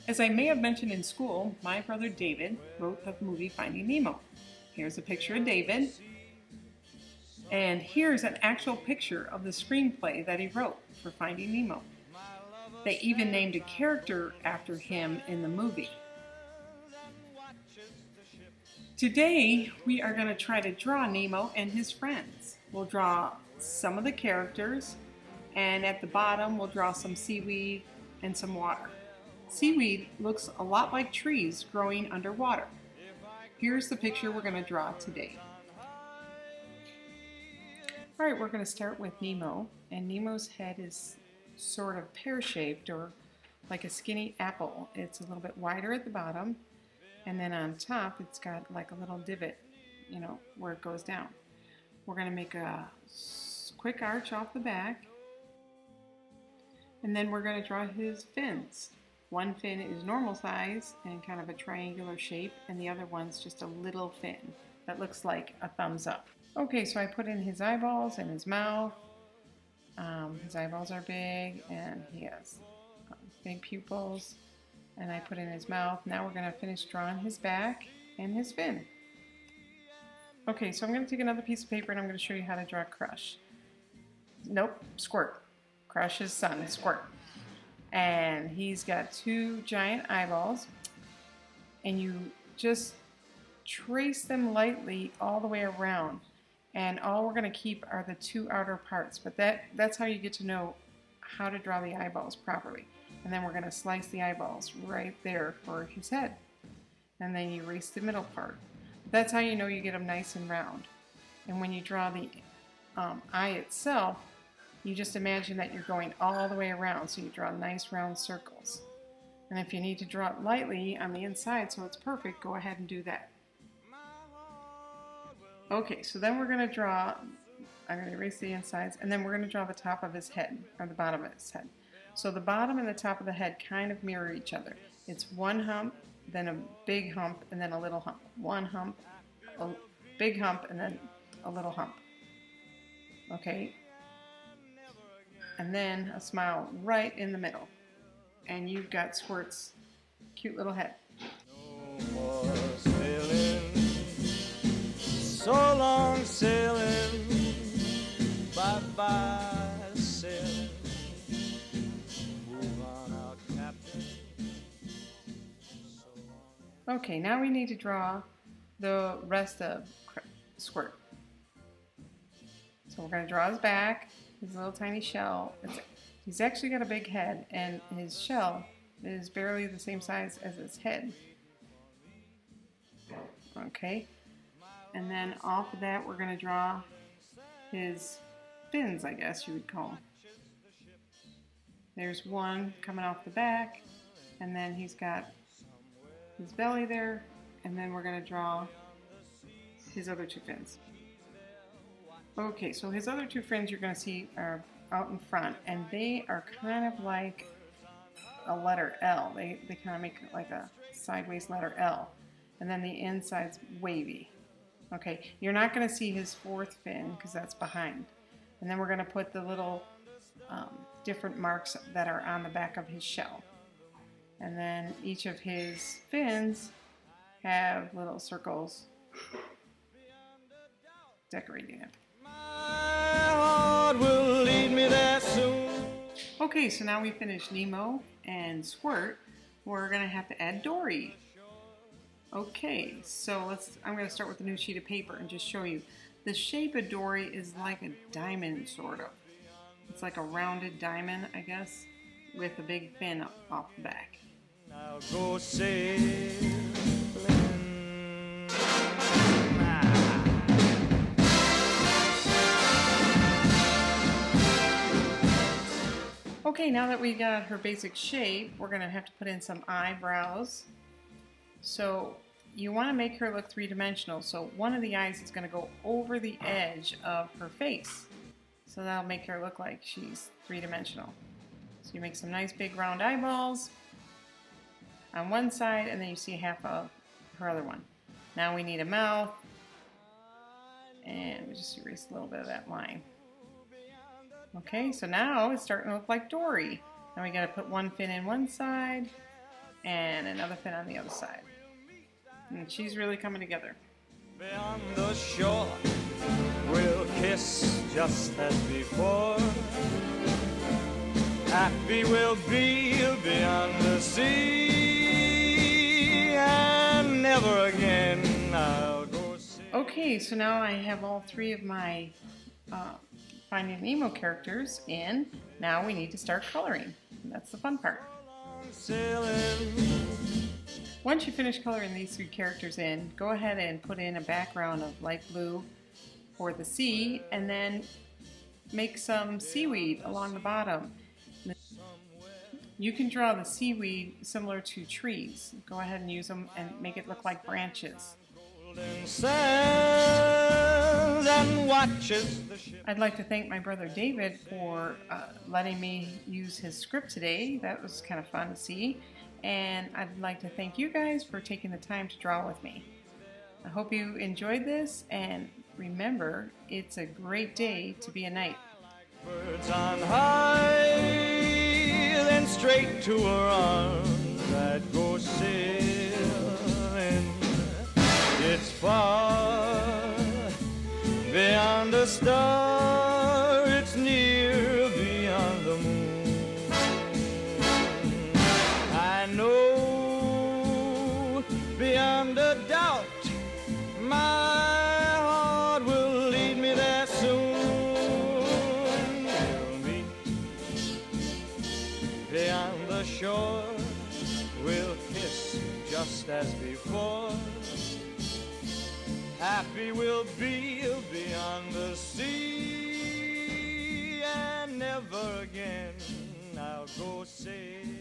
As I may have mentioned in school, my brother David wrote the movie Finding Nemo. Here's a picture of David, and here's an actual picture of the screenplay that he wrote for Finding Nemo. They even named a character after him in the movie. Today, we are going to try to draw Nemo and his friends. We'll draw some of the characters, and at the bottom, we'll draw some seaweed and some water. Seaweed looks a lot like trees growing underwater. Here's the picture we're going to draw today. All right, we're going to start with Nemo, and Nemo's head is sort of pear-shaped or like a skinny apple. It's a little bit wider at the bottom, and then on top it's got like a little divot, where it goes down. We're going to make a quick arch off the back, and then we're going to draw his fins. One fin is normal size and kind of a triangular shape, and the other one's just a little fin that looks like a thumbs up. Okay, so I put in his eyeballs and his mouth. His eyeballs are big, and he has big pupils, and I put in his mouth. Now we're going to finish drawing his back and his fin. Okay, so I'm going to take another piece of paper and I'm going to show you how to draw Crush. Nope, Squirt. Crush's son, Squirt. And he's got two giant eyeballs, and you just trace them lightly all the way around. And all we're going to keep are the two outer parts, but that's how you get to know how to draw the eyeballs properly. And then we're going to slice the eyeballs right there for his head. And then you erase the middle part. That's how you know you get them nice and round. And when you draw the eye itself, you just imagine that you're going all the way around, so you draw nice round circles. And if you need to draw it lightly on the inside so it's perfect, go ahead and do that. Okay, so then we're going to draw, I'm going to erase the insides, and then we're going to draw the top of his head, or the bottom of his head. So the bottom and the top of the head kind of mirror each other. It's one hump, then a big hump, and then a little hump. One hump, a big hump, and then a little hump. Okay? And then a smile right in the middle. And you've got Squirt's cute little head. No more sailing, so long sailing, bye-bye sailing, move on out, Captain. Okay, now we need to draw the rest of Squirt. So we're going to draw his back, his little tiny shell. He's actually got a big head, and his shell is barely the same size as his head. Okay, and then off of that we're going to draw his fins, I guess you would call them. There's one coming off the back, and then he's got his belly there, and then we're going to draw his other two fins. Okay, so his other two fins you're going to see are out in front, and they are kind of like a letter L. They kind of make like a sideways letter L, and then the inside's wavy. Okay, you're not going to see his fourth fin because that's behind. And then we're going to put the little different marks that are on the back of his shell. And then each of his fins have little circles decorating it. My heart will lead me there soon. Okay, so now we finished Nemo and Squirt. We're going to have to add Dory. Okay, so I'm going to start with a new sheet of paper and just show you. The shape of Dory is like a diamond, sort of. It's like a rounded diamond, I guess, with a big fin off the back. Now go sailing. Okay, now that we got her basic shape, we're going to have to put in some eyebrows. So you want to make her look three-dimensional, so one of the eyes is going to go over the edge of her face. So that'll make her look like she's three-dimensional. So you make some nice big round eyeballs on one side, and then you see half of her other one. Now we need a mouth, and we just erase a little bit of that line. Okay, so now it's starting to look like Dory. Now we got to put one fin in one side and another fin on the other side. And she's really coming together. Beyond the shore, we'll kiss just as before. Happy we'll be beyond the sea, and never again I'll go see. Okay, so now I have all three of my Finding Nemo characters in. Now we need to start coloring. That's the fun part. Sailing. Once you finish coloring these three characters in, go ahead and put in a background of light blue for the sea, and then make some seaweed along the bottom. You can draw the seaweed similar to trees. Go ahead and use them and make it look like branches. And watches the ship. I'd like to thank my brother David for letting me use his script today. That was kind of fun to see. And I'd like to thank you guys for taking the time to draw with me. I hope you enjoyed this, and remember, it's a great day to be a knight. Birds on high, then straight to her arms I'd go sailing. It's far beyond the star, it's near beyond the moon. I know beyond a doubt my heart will lead me there soon. We'll meet beyond the shore, we'll kiss just as before. Happy we'll be beyond the sea, and never again I'll go sailing.